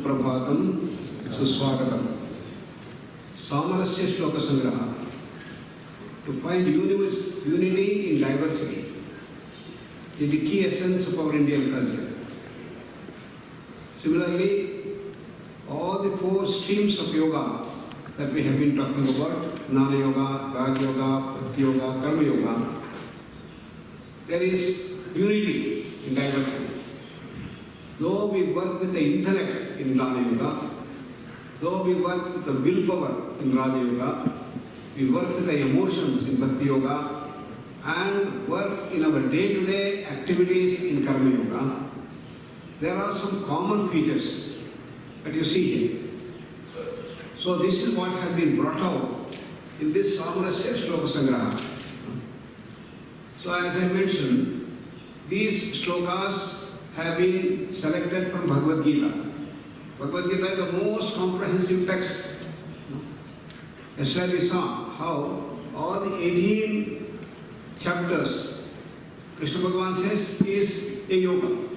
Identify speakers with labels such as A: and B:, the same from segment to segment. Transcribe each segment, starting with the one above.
A: Suprabhatam, Suswagatam. Samarasya Shloka Sangraha. To find unity in diversity is the key essence of our Indian culture. Similarly, all the four streams of yoga that we have been talking about, Jnana Yoga, Raj Yoga, Bhakti Yoga, Karma Yoga, there is unity in diversity. Though we work with the intellect in Jnana Yoga, though we work with the willpower in Raja Yoga, we work with the emotions in Bhakti Yoga, and work in our day-to-day activities in Karma Yoga, there are some common features that you see here. So this is what has been brought out in this Samarasya Shloka Sangraha. So as I mentioned, these shlokas have been selected from Bhagavad Gita. Bhagavad Gita is the most comprehensive text. Yesterday we saw how all the 18 chapters, Krishna Bhagavan says, is a yoga.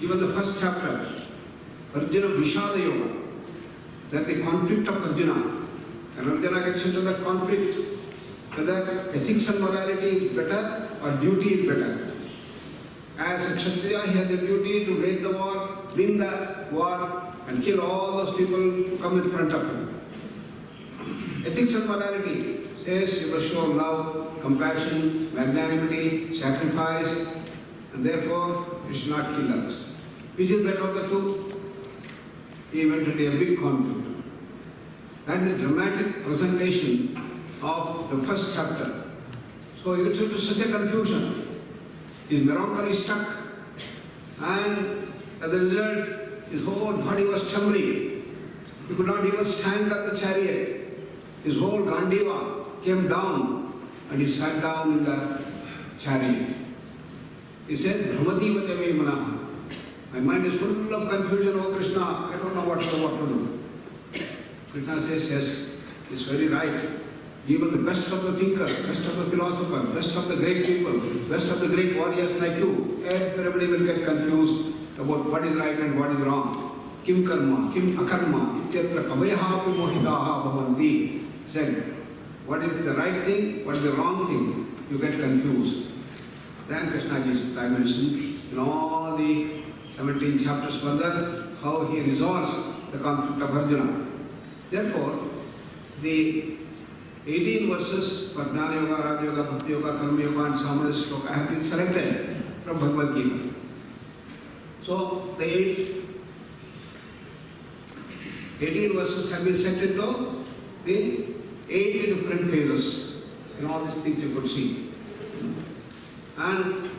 A: Even the first chapter, Arjuna Vishada Yoga, that the conflict of Arjuna, and Arjuna gets into that conflict, whether ethics and morality is better or duty is better. As a Kshatriya, he has the duty to wage the war, win the war, and kill all those people who come in front of him. Ethics and morality says you must show love, compassion, magnanimity, sacrifice, and therefore you should not kill others. Which is better of the two? He went into a big conflict. That is the dramatic presentation of the first chapter. So he gets into such a confusion. His melancholy stuck, and as a result, his whole body was trembling. He could not even stand at the chariot. His whole Gandiva came down, and he sat down in the chariot. He said, Brahmati Vatame Manaha. My mind is full of confusion, oh Krishna, I don't know what to do. Krishna says, yes, it's very right. Even the best of the thinkers, best of the philosophers, best of the great people, best of the great warriors like you, everybody will get confused about what is right and what is wrong. Kim karma, kim akarma, ityatra kavayahapi mohitaha bhavanti. Said, what is the right thing, what is the wrong thing? You get confused. Then Krishna gives dimensions in all the 17 chapters further, how he resolves the conflict of Arjuna. Therefore, the 18 verses for Jnana Yoga, Raja Yoga, Bhakti Yoga, Karma Yoga and Samarasya Shloka have been selected from Bhagavad Gita. So, the 18 verses have been set into the 8 different phases. In all these things you could see. And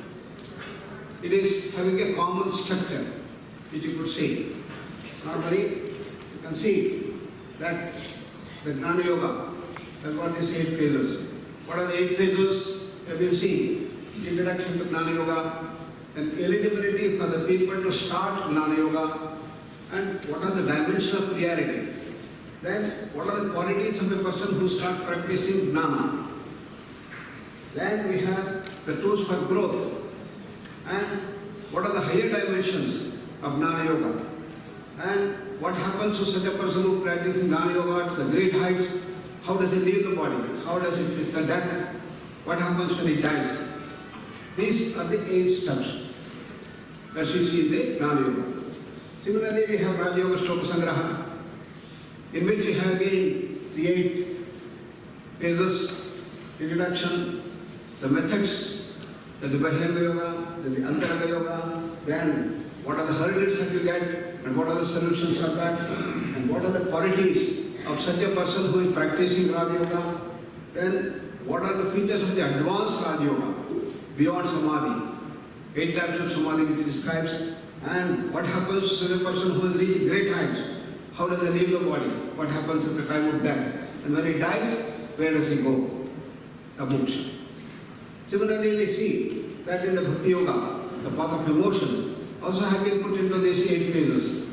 A: it is having a common structure, which you could see. Normally, you can see that the Jnana Yoga has got these 8 phases. What are the 8 phases? You will see introduction to Jnana Yoga, and eligibility for the people to start Jnana Yoga, and what are the dimensions of priority. Then, what are the qualities of the person who starts practicing Jnana. Then we have the tools for growth, and what are the higher dimensions of Jnana Yoga, and what happens to such a person who practices Jnana Yoga to the great heights. How does he leave the body? How does he fit the death? What happens when he dies? These are the 8 steps that you see in the Jnana Yoga. Similarly, we have Raja Yoga Shloka Sangraha, in which we have again the 8 phases, introduction, the methods, the Bahiranga Yoga, the Antaraga Yoga, then what are the hurdles that you get, and what are the solutions of that, and what are the qualities of such a person who is practicing Raja Yoga, then what are the features of the advanced Raja Yoga, beyond Samadhi, 8 types of Samadhi which it describes, and what happens to such a person who has reached great heights, how does he leave the body, what happens at the time of death, and when he dies, where does he go? The moksha. Similarly, we see that in the Bhakti Yoga, the path of emotion, also have been put into these 8 phases.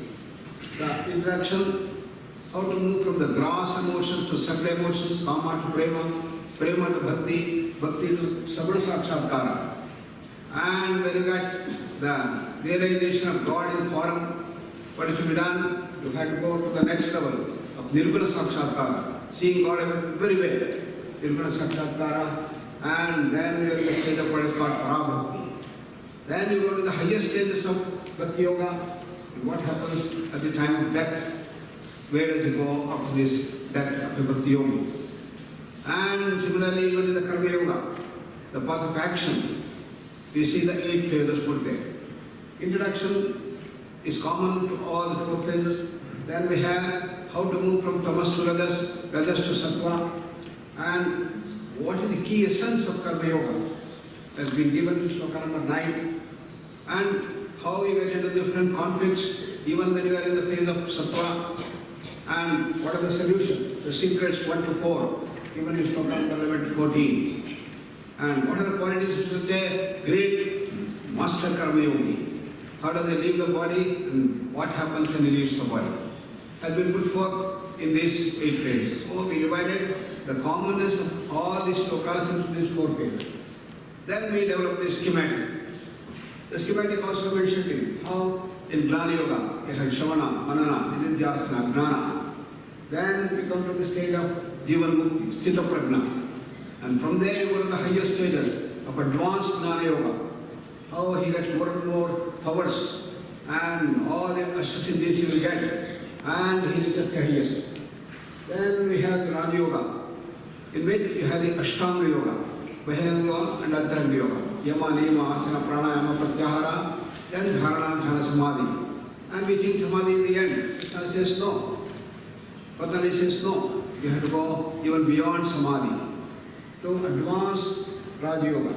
A: The introduction, how to move from the gross emotions to subtle emotions, kama to prema, prema to bhakti, bhakti to sabra sakshatkara. And when you get the realization of God in form, what is to be done? You have to go to the next level of Nirguna Sakshatkara, seeing God very well. Nirguna Sakshatkara, and then you are in the stage of what is called Parabhakti. Then you go to the higher stages of Bhakti Yoga. And what happens at the time of death? Where does it go after this death of the Bhakti Yogi? And similarly, even in the Karma Yoga, the path of action, we see the 8 phases put there. Introduction is common to all the 4 phases. Then we have how to move from tamas to rajas, rajas to sattva, and what is the key essence of Karma Yoga has been given in Shloka number 9, and how you get into different conflicts even when you are in the phase of sattva, and what are the solutions, the secrets 1 to 4, given in Shloka number 11 to 14, and what are the qualities of a great master Karma Yogi. How does he leave the body and what happens when he leaves the body? Has been put forth in these 8 phases. So we divided the commonness of all these shlokas into these 4 phases. Then we developed the schematic. The schematic also mentioned in how in Jnana Yoga, we have Shravana, Manana, Nididhyasana, Jnana. Then we come to the stage of Jivan Mukti, Sthita Prajna. And from there we go to the higher stages of advanced Jnana Yoga. How he gets more and more powers and all the Ashtasiddhis he will get, and he reaches the highest. Then we have the Raja Yoga, in which you have the Ashtanga Yoga, Bahiranga Yoga and Antaranga Yoga, Yama, Niyama, Asana, Pranayama, Pratyahara, then Dharana, Dhyana, Samadhi. And we think Samadhi in the end. Krishna says no. Patanjali says no. You have to go even beyond Samadhi to advance Raja Yoga,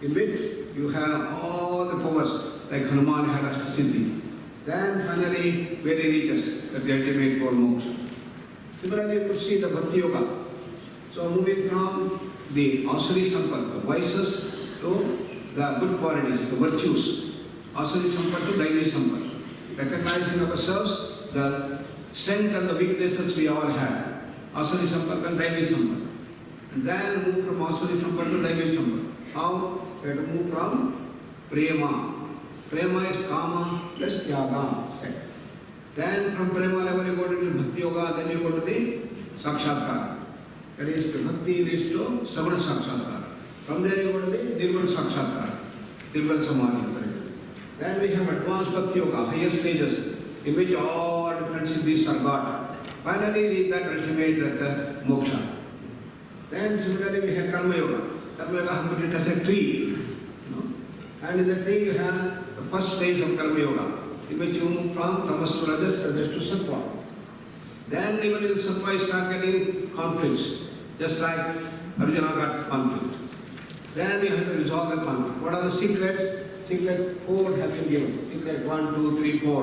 A: in which you have all the powers, like Hanuman had Ashtasiddhi. Then finally, where he reaches, the ultimate goal moksha. Similarly, you could see the Bhakti Yoga. So moving from the Asuri Sampat, the vices, to the good qualities, the virtues. Asuri Sampat to Daivi Sampat. Recognizing ourselves, the strength and the weaknesses we all have. Asuri Sampat and Daivi Sampat. And then move from Asuri Sampat to Daivi Sampat. How? We have to move from Prema. Prema is Kama plus Tyaga. Then from Prema level you go to the Bhakti Yoga, then you go to the Sakshatkara. That is, the Bhakti leads to Savana Sakshatkara. From there you go to the Nirvana Sakshatkara, Nirvana Samadhi. Then we have advanced Bhakti Yoga, higher stages, in which all different siddhis are got. Finally reach that ultimate, that moksha. Then similarly we have Karma Yoga. Karma Yoga, put it as a tree. And in the tree you have the first stage of Karma Yoga, in which you move from tamas to rajas, rajas to sattva. Then even in the sattva you start getting conflicts, just like Arjuna got conflict. Then you have to resolve the conflict. What are the secrets? Secret 4 have been given. Secret 1, 2, 3, 4.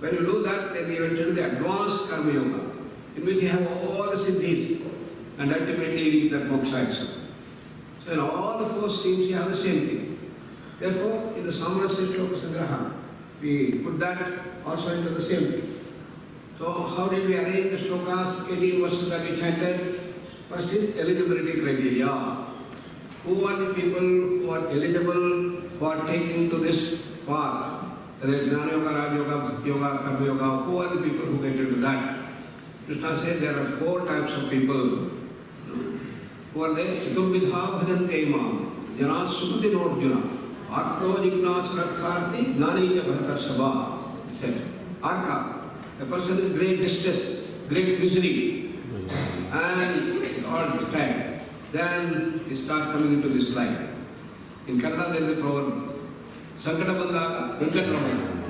A: When you do that, then you enter the advanced Karma Yoga, in which you have all the siddhis, and ultimately you reach that moksha itself. So in all the 4 streams you have the same thing. Therefore, in the Samarasya Shloka Sangraha, we put that also into the same thing. So how did we arrange the shlokas, 18 verses that we chanted? First is eligibility criteria. Who are the people who are eligible for taking to this path? Whether it's Jnana Yoga, Raja Yoga, Bhakti Yoga, Karma Yoga, who are the people who get into that? Krishna says there are 4 types of people. Who are they? Chaturbidha bhajante imam, jana sumati norjuna. Artho jignasarartharthi gnanija bharatarsabha. He said, Artha, a person in great distress, great misery, and all the time. Then he starts coming into this life. In Kannada there is a proverb, Sankata Bandhaga, Venkata Ramana.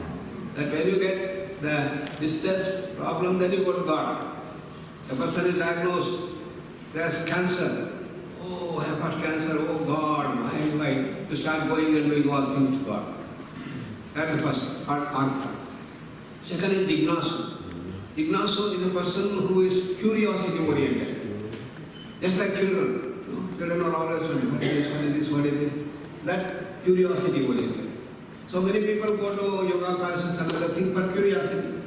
A: That when you get the distress problem, then you go to God. The person is diagnosed, there's cancer. Oh, I have got cancer, oh God, why? You start going and doing all things to God. That is the first, Artha. Second is Jignasu. Jignasu is a person who is curiosity oriented. Just like children. Children are always wondering, what is this, what is this? That curiosity oriented. So many people go to yoga classes and other things for curiosity.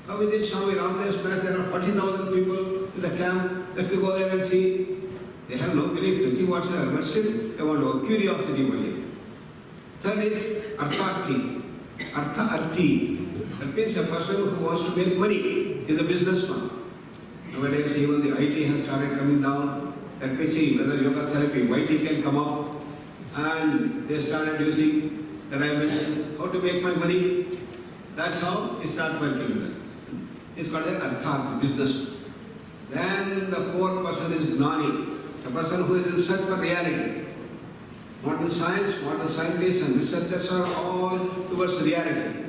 A: How is it Swami Ramdev's class? There are 40,000 people in the camp. Just to go there and see. They have no belief, nothing whatsoever, but still they want to go. Curiosity oriented. Third is Artharthi. Artha Arthi. That means a person who wants to make money is a businessman. Nowadays, even the IT has started coming down. Let me see whether yoga therapy, YT can come up, and they started using the dimension, how to make my money. That's how it starts working. It's called an arthat, business. Then the fourth person is gnani, the person who is in search for reality. Modern science, modern scientists and researchers are all towards reality.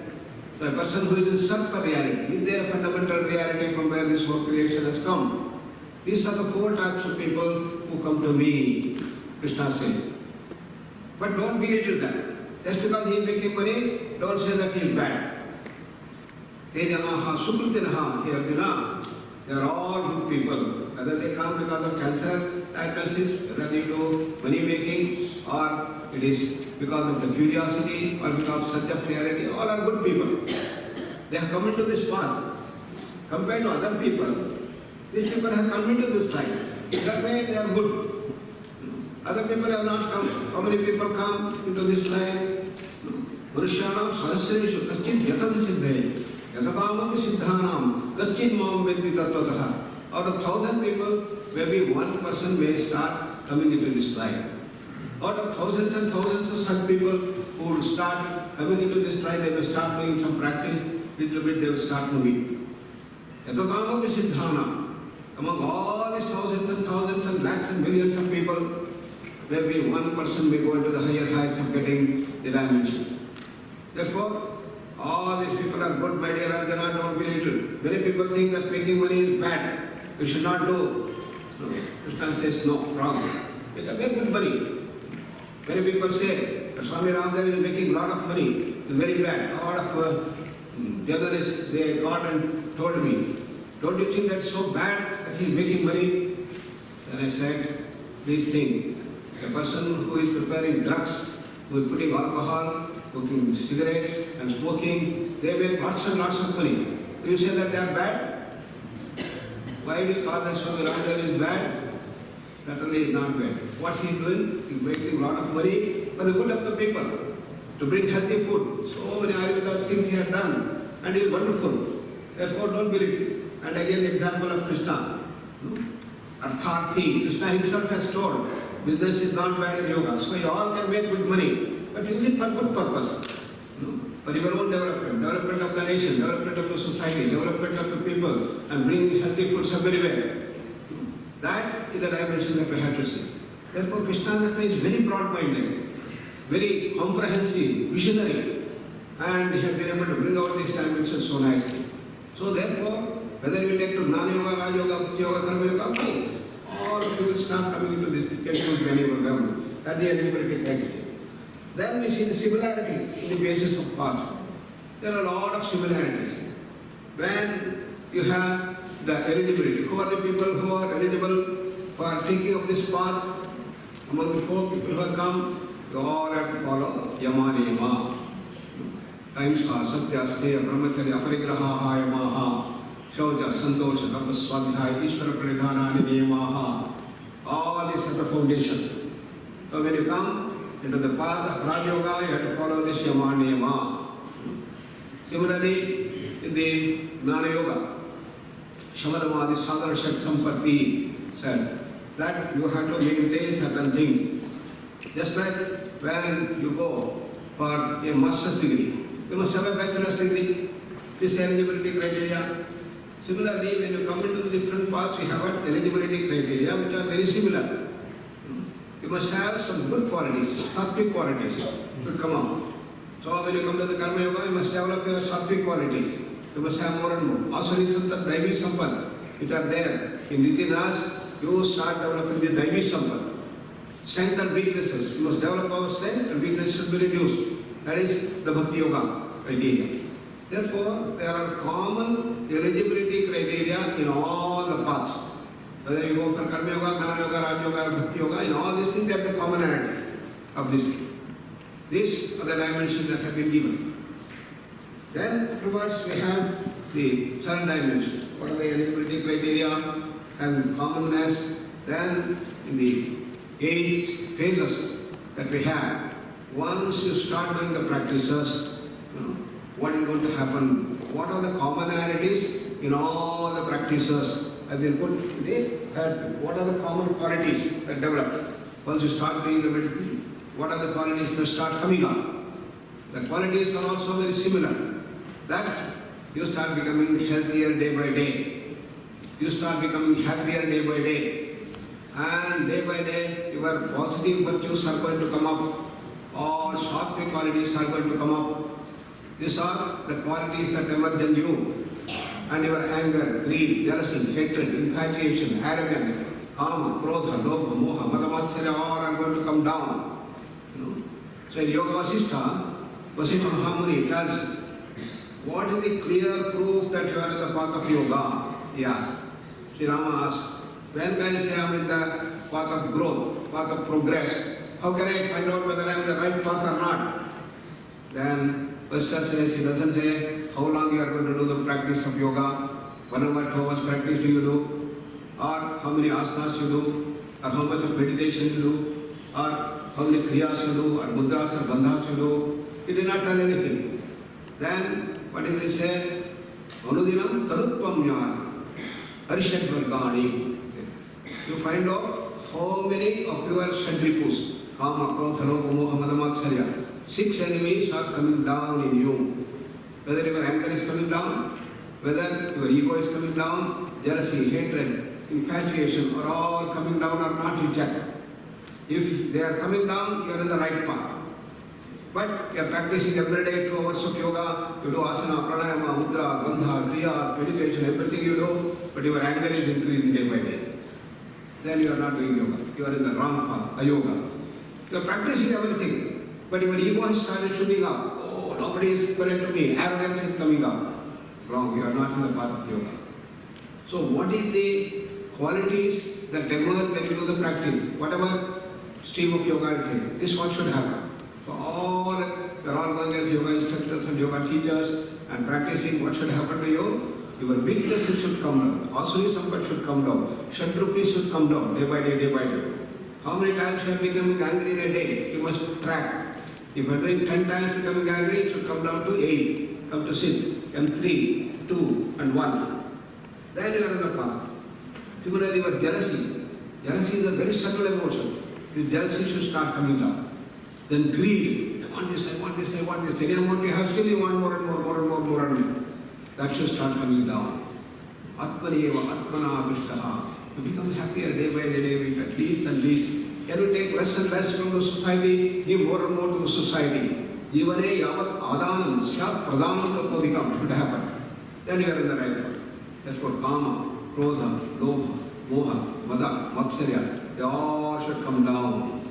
A: So a person who is in search for reality, is there a fundamental reality from where this whole creation has come? These are the four types of people who come to me, Krishna says. But don't belittle that. Just because he is making money, don't say that he is bad. Tejanaha, Sukrutinaha, he Arjuna, they are all good people. Whether they come because of cancer diagnosis, whether they do money making, or it is because of the curiosity, or because of such a reality, all are good people. They have come into this path. Compared to other people, these people have come into this side. That way they are good. Other people have not come. How many people come into this line? Purushyanam sahasreshu kachit yatad siddhe. Yatadamapi siddhanam kachit mam veddi tattvataha. Out of 1,000 people, maybe one person may start coming into this line. Out of thousands and thousands of such people who will start coming into this line, they will start doing some practice, little bit they will start moving. Yatadamapi siddhanam. Among all these thousands and lakhs and millions of people, maybe one person may go into the higher heights of getting the dimension. Therefore, all these people are good, my dear Arjuna, don't be little. Many people think that making money is bad. You should not do. No. Krishna says, no, wrong. You can make good money. Many people say that Swami Ramdev is making a lot of money. It's very bad. A lot of journalists, they got and told me, don't you think that's so bad that he's making money? Then I said, please think. A person who is preparing drugs, who is putting alcohol, cooking cigarettes and smoking, they make lots and lots of money. Do you say that they are bad? Why do you call that Swami Ramdev is bad? Certainly is not bad. What he is doing, he is making a lot of money for the good of the people, to bring healthy food. So many Ayurveda things he has done, and he is wonderful. Therefore, don't believe it. And again, the example of Krishna. Artharthi, Krishna himself has told, business is not bad in yoga. So you all can make good money, but use it for good purpose. For your own development, development of the nation, development of the society, development of the people, and bring healthy foods everywhere. That is the dimension that we have to see. Therefore, Krishna that way is very broad-minded, very comprehensive, visionary, and he has been able to bring out these dimensions so nicely. So therefore, whether we take to Gnana Yoga, Raj Yoga, Bhakti Yoga, Karma Yoga, fine. All of you will start coming into this, it can use many of them. That's the eligibility criteria. Then we see the similarities in the basis of path. There are a lot of similarities. When you have the eligibility, who are the people who are eligible for taking of this path? Among the four people who have come, you all have to follow Yama Niyama. Ahimsa, Satya, Steya, Brahmacharya, Aparigraha, Yamaha, Shauja, Santosha, Tapaswadhyaya, Ishvara Pranidhana, Niyamaha. All these are the foundations. So when you come into the path of Raj Yoga, you have to follow this Yama Niyama. Similarly, in the Gnana Yoga, Shamadamadi Sadhana Shakti Sampatti said that you have to maintain certain things. Just like when you go for a master's degree, you must have a bachelor's degree. This is eligibility criteria. Similarly, when you come into the different paths, we have eligibility criteria which are very similar. You must have some good qualities, sattvic qualities to come out. So when you come to the Karma Yoga, you must develop your sattvic qualities. You must have more and more. Asuri Sattva, Daivi Sampad, which are there. In Nitinas, you start developing the Daivi Sampad. Strength and weaknesses. You must develop our strength and weakness should be reduced. That is the Bhakti Yoga criteria. Therefore, there are common eligibility criteria in all the paths. Whether you go for Karma Yoga, Gnana Yoga, Raj Yoga, Bhakti Yoga, in all these things they have the commonality of this. These are the dimensions that have been given. Then afterwards we have the third dimension. What are the eligibility criteria and commonness? Then in the 8 phases that we have, once you start doing the practices, what is going to happen? What are the commonalities in all the practices have been put in the third? What are the common qualities that develop? Once you start doing the meditation, what are the qualities that start coming up? The qualities are also very similar. That you start becoming healthier day by day. You start becoming happier day by day. And day by day, your positive virtues are going to come up. All sattvic qualities are going to come up. These are the qualities that emerge in you. And your anger, greed, jealousy, hatred, infatuation, arrogance, kama, krodha, lobha, moha, madamatsarya, all are going to come down. So in Yoga Vasishtha, Vasishtha Mahamuni tells, what is the clear proof that you are in the path of yoga? He asked. Sri Rama asked, when can I say I am in the path of growth, path of progress? How can I find out whether I am in the right path or not? Then Vasishtha says, he doesn't say how long you are going to do the practice of yoga, 1 hour, 2 hours practice do you do, or how many asanas you do, or how much of meditation you do, or how many kriyas you do, or mudras or bandhas you do. He did not tell anything. Then what does he say? Anudinam tarutvam jnana harishad vargani. You find out how many of your shadripus, kama, krodha, lobha, moha, madamatsarya, 6 enemies are coming down in you. Whether your anger is coming down, whether your ego is coming down, jealousy, hatred, infatuation are all coming down or not, you check. If they are coming down, you are in the right path. But you are practicing every day 2 hours of yoga, you do asana, pranayama, mudra, bandha, kriya, meditation, everything you do, but your anger is increasing day by day. Then you are not doing yoga. You are in the wrong path, ayoga. You are practicing everything, but your ego has started shooting up. Oh, nobody is equal to me. Arrogance is coming up. Wrong, you are not in the path of yoga. So what is the qualities that emerge when you do the practice? Whatever stream of yoga you take, this what should happen. So we are all going as yoga instructors and yoga teachers and practicing what should happen to you. Your weakness should come down. Asuri sampat should come down. Shadrupis should come down day by day, day by day. How many times you are becoming angry in a day? You must track. If you are doing 10 times becoming angry, it should come down to 8. Come to sit. And 3, 2, and 1. Then you are in the path. Similarly, your jealousy. Jealousy is a very subtle emotion. This jealousy should start coming down. Then greed. I want this, I want this, I want this. Any amount you have, still you want more and more, more and more, more and more. That should start coming down. Atmaniyeva, atmana adrishtaha. You become happier day by day with at least and least. Can you take less and less from the society? Give more and more to the society. Jivane yavat adanam syat pradhanam tattva should happen. Then you are in the right path. That's what kama, krodha, lobha, moha, mada, matsarya. They all should come down.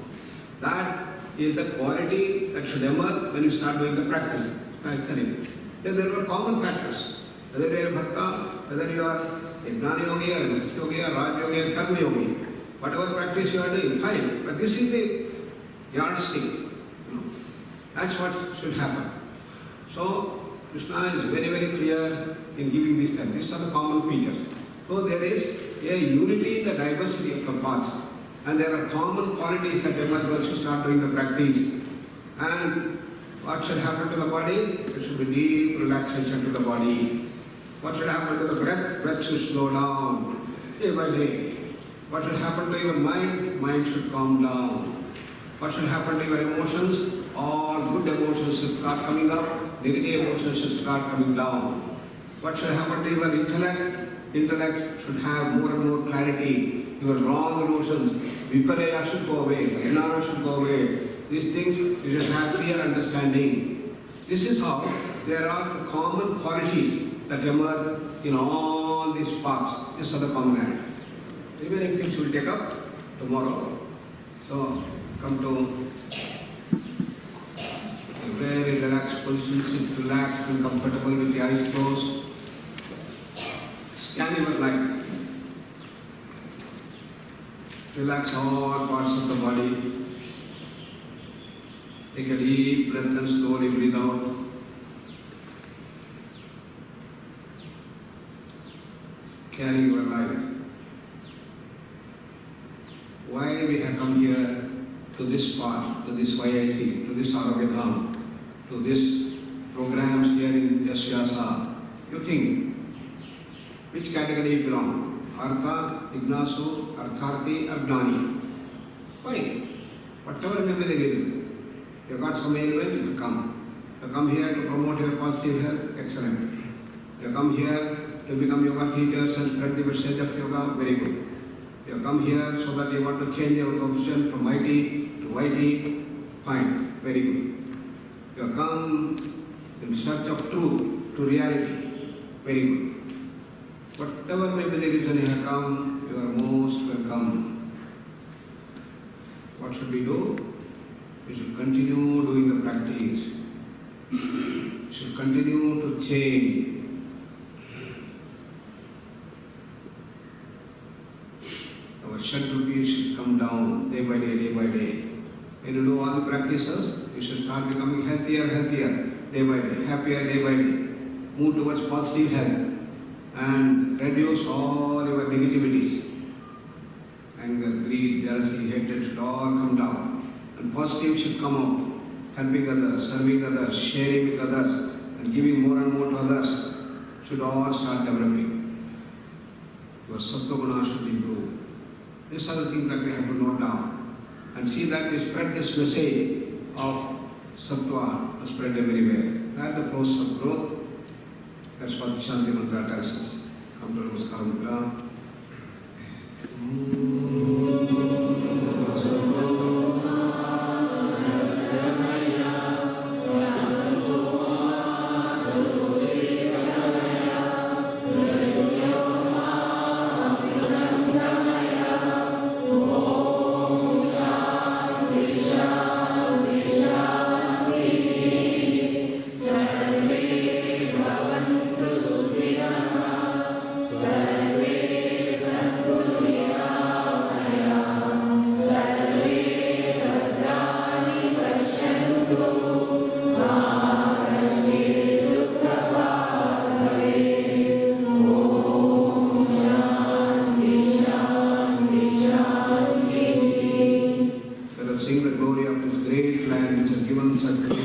A: That is the quality that should emerge when you start doing the practice. I was telling you. Then there are common factors. Whether you are a bhakta, whether you are a jnana yogi or a yogi or raj yogi or karma yogi, whatever practice you are doing, fine. But this is the yardstick. That's what should happen. So Krishna is very, very clear in giving these things. These are the common features. So there is a unity in the diversity of the paths. And there are common qualities that emerge once you start doing the practice. And what should happen to the body? There should be deep relaxation to the body. What should happen to the breath? Breath should slow down day by day. What should happen to your mind? Mind should calm down. What should happen to your emotions? All good emotions should start coming up. Negative emotions should start coming down. What should happen to your intellect? Intellect should have more and more clarity. Your wrong emotions, viparaya should go away, jnana should go away. These things you should have clear understanding. This is how there are the common qualities that emerge in all these paths. These are the commonalities. Remaining things we'll take up tomorrow. So come to a very relaxed position, sit relaxed and comfortable with the eyes closed. Scan your life. Relax all parts of the body. Take a deep breath and slowly breathe out. Carry your life. Why we have come here to this path, to this S-VYASA, to this Aragadham, to this programs here in S-VYASA, you think, which category you belong? Artha, Ignasu, Artharthi, Agnani. Fine. Whatever may be the reason. You got some ailment, you come. You come here to promote your positive health, excellent. You come here to become yoga teachers and spread the message of yoga, very good. You come here so that you want to change your profession from IT to YT, fine, very good. You come in search of truth to reality, very good. Whatever may be the reason you have come, you are most welcome. What should we do? We should continue doing the practice. We should continue to change. Our Shatrutis should come down day by day, day by day. When you do all the practices, you should start becoming healthier, day by day, happier day by day. Move towards positive health and reduce all your negativities. Anger, greed, jealousy, hatred should all come down. And positive should come out. Helping others, serving others, sharing with others, and giving more and more to others should all start developing. Your sattva guna should improve. These are the things that we have to note down. And see that we spread this message of sattva to spread everywhere. That's the process of growth. That's what Shanti Mantra tells us. Come to Namaskaram Mudra. Sing the glory of this great land which has given such